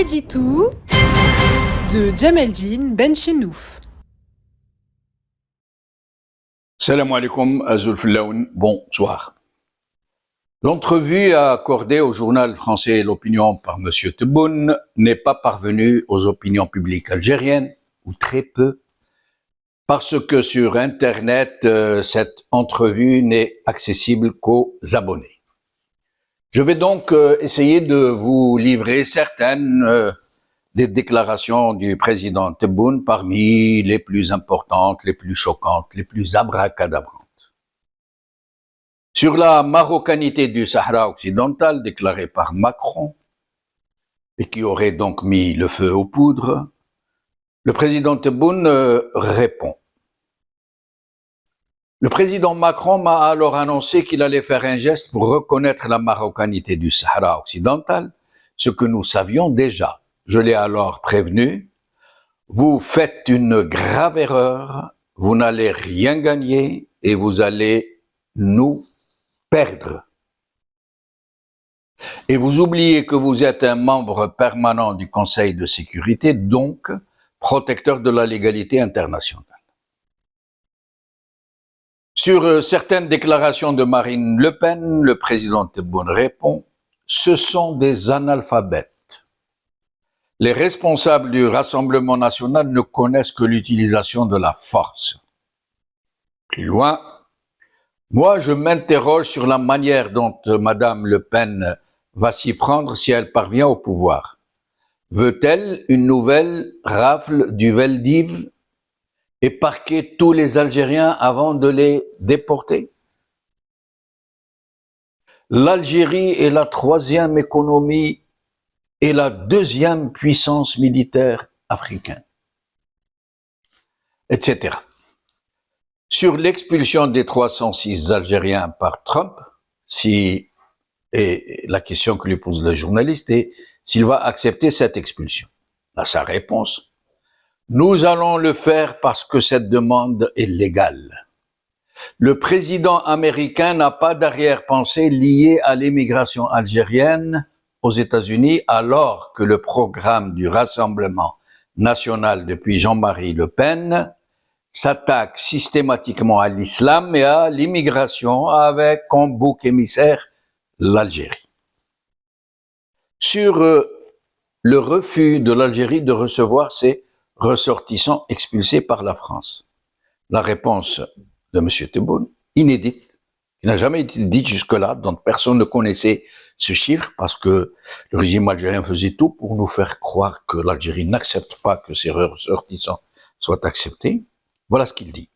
Editou de Djemeldine Benchenouf. Salam alaikum, Azul Filaoun, bonsoir. L'entrevue accordée au journal français L'Opinion par M. Tebboune n'est pas parvenue aux opinions publiques algériennes, ou très peu, parce que sur Internet, cette entrevue n'est accessible qu'aux abonnés. Je vais donc essayer de vous livrer certaines des déclarations du président Tebboune parmi les plus importantes, les plus choquantes, les plus abracadabrantes. Sur la marocanité du Sahara occidental déclarée par Macron, et qui aurait donc mis le feu aux poudres, le président Tebboune répond. Le président Macron m'a alors annoncé qu'il allait faire un geste pour reconnaître la marocanité du Sahara occidental, ce que nous savions déjà. Je l'ai alors prévenu, vous faites une grave erreur, vous n'allez rien gagner et vous allez nous perdre. Et vous oubliez que vous êtes un membre permanent du Conseil de sécurité, donc protecteur de la légalité internationale. Sur certaines déclarations de Marine Le Pen, le président Tebboune répond « Ce sont des analphabètes. Les responsables du Rassemblement national ne connaissent que l'utilisation de la force. » Plus loin, « Moi, je m'interroge sur la manière dont Madame Le Pen va s'y prendre si elle parvient au pouvoir. Veut-elle une nouvelle rafle du Veldiv et parquer tous les Algériens avant de les déporter? L'Algérie est la troisième économie et la deuxième puissance militaire africaine, etc. Sur l'expulsion des 306 Algériens par Trump, et la question que lui pose le journaliste est s'il va accepter cette expulsion. Là, sa réponse: nous allons le faire parce que cette demande est légale. Le président américain n'a pas d'arrière-pensée liée à l'immigration algérienne aux États-Unis, alors que le programme du Rassemblement national depuis Jean-Marie Le Pen s'attaque systématiquement à l'islam et à l'immigration avec comme bouc émissaire l'Algérie. Sur le refus de l'Algérie de recevoir ses ressortissants expulsés par la France. La réponse de M. Tebboune, inédite, qui n'a jamais été dite jusque-là, dont personne ne connaissait ce chiffre, parce que le régime algérien faisait tout pour nous faire croire que l'Algérie n'accepte pas que ses ressortissants soient acceptés. Voilà ce qu'il dit.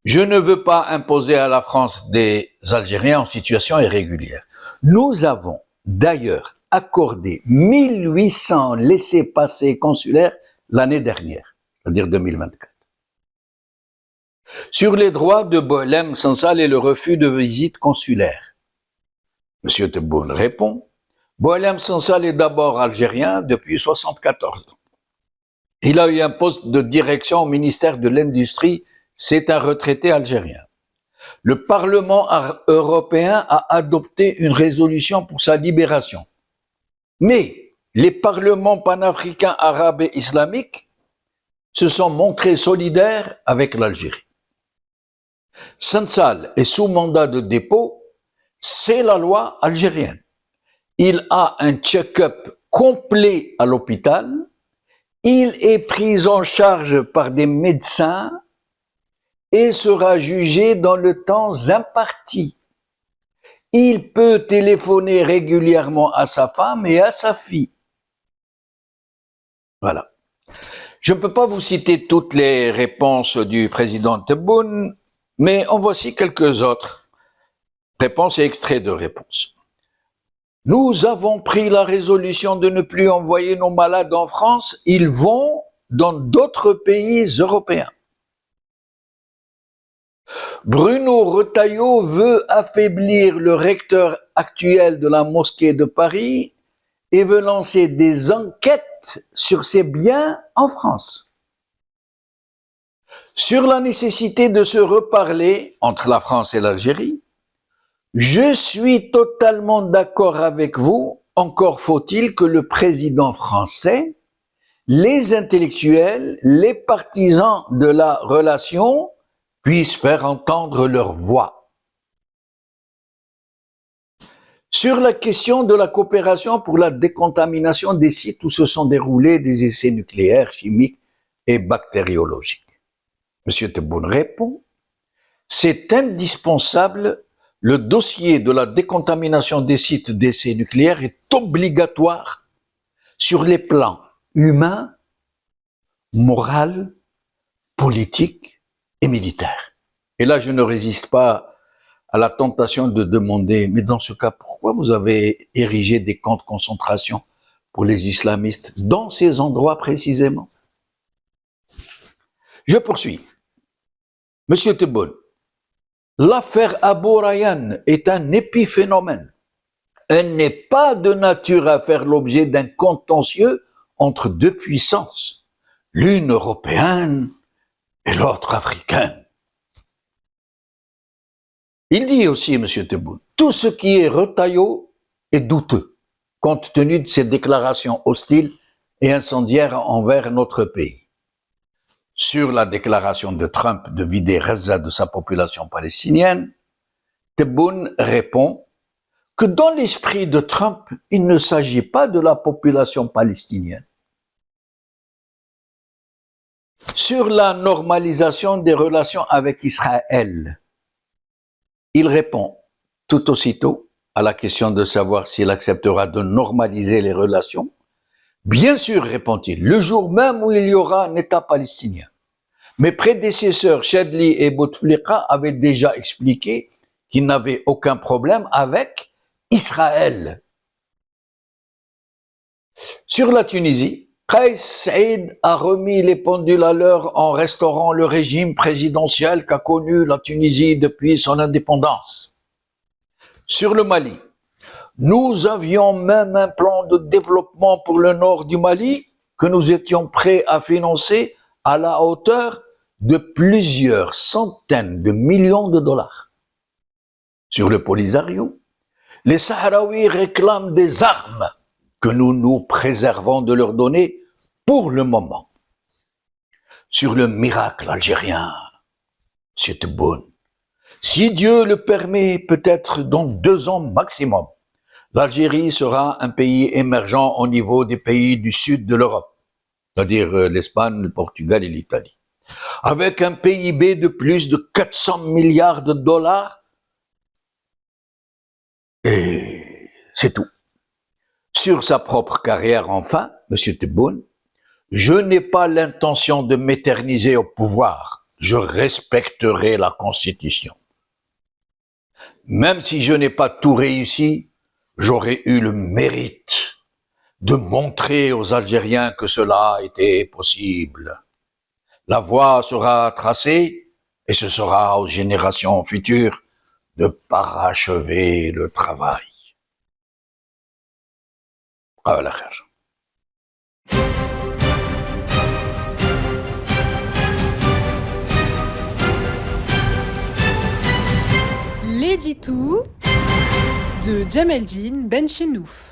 Je ne veux pas imposer à la France des Algériens en situation irrégulière. Nous avons d'ailleurs accordé 1800 laissez-passer consulaires l'année dernière, c'est-à-dire 2024. Sur les droits de Boualem Sansal et le refus de visite consulaire, M. Tebboune répond, Boualem Sansal est d'abord algérien depuis 1974 ans. Il a eu un poste de direction au ministère de l'Industrie, c'est un retraité algérien. Le Parlement européen a adopté une résolution pour sa libération. Mais les parlements panafricains arabes et islamiques se sont montrés solidaires avec l'Algérie. Sansal est sous mandat de dépôt, c'est la loi algérienne. Il a un check-up complet à l'hôpital, il est pris en charge par des médecins et sera jugé dans le temps imparti. Il peut téléphoner régulièrement à sa femme et à sa fille. Voilà. Je ne peux pas vous citer toutes les réponses du président Tebboune, mais en voici quelques autres réponses et extraits de réponses. Nous avons pris la résolution de ne plus envoyer nos malades en France, ils vont dans d'autres pays européens. Bruno Retailleau veut affaiblir le recteur actuel de la mosquée de Paris et veut lancer des enquêtes sur ses biens en France. Sur la nécessité de se reparler entre la France et l'Algérie, je suis totalement d'accord avec vous, encore faut-il que le président français, les intellectuels, les partisans de la relation puissent faire entendre leur voix. Sur la question de la coopération pour la décontamination des sites où se sont déroulés des essais nucléaires, chimiques et bactériologiques, M. Tebboune répond: c'est indispensable, le dossier de la décontamination des sites d'essais nucléaires est obligatoire sur les plans humain, moral, politique et militaire. Et là, je ne résiste pas à la tentation de demander, mais dans ce cas, pourquoi vous avez érigé des camps de concentration pour les islamistes dans ces endroits précisément? Je poursuis. Monsieur Tebboune, l'affaire Abou Rayhan est un épiphénomène. Elle n'est pas de nature à faire l'objet d'un contentieux entre deux puissances, l'une européenne et l'autre africaine. Il dit aussi, M. Tebboune, tout ce qui est retaillot est douteux, compte tenu de ses déclarations hostiles et incendiaires envers notre pays. Sur la déclaration de Trump de vider Gaza de sa population palestinienne, Tebboune répond que dans l'esprit de Trump, il ne s'agit pas de la population palestinienne. Sur la normalisation des relations avec Israël, il répond tout aussitôt à la question de savoir s'il acceptera de normaliser les relations. Bien sûr, répond-il, le jour même où il y aura un État palestinien. Mes prédécesseurs, Chadli et Bouteflika, avaient déjà expliqué qu'ils n'avaient aucun problème avec Israël. Sur la Tunisie, Kais Saïd a remis les pendules à l'heure en restaurant le régime présidentiel qu'a connu la Tunisie depuis son indépendance. Sur le Mali, nous avions même un plan de développement pour le nord du Mali que nous étions prêts à financer à la hauteur de plusieurs centaines de millions de dollars. Sur le Polisario, les Sahraouis réclament des armes que nous nous préservons de leur donner pour le moment. Sur le miracle algérien, M. Tebboune, si Dieu le permet, peut-être dans 2 ans maximum, l'Algérie sera un pays émergent au niveau des pays du sud de l'Europe, c'est-à-dire l'Espagne, le Portugal et l'Italie, avec un PIB de plus de 400 milliards de dollars, et c'est tout. Sur sa propre carrière, enfin, M. Tebboune, je n'ai pas l'intention de m'éterniser au pouvoir. Je respecterai la Constitution. Même si je n'ai pas tout réussi, j'aurais eu le mérite de montrer aux Algériens que cela était possible. La voie sera tracée et ce sera aux générations futures de parachever le travail. على خير. L'édito de Djemeldine Benchenouf.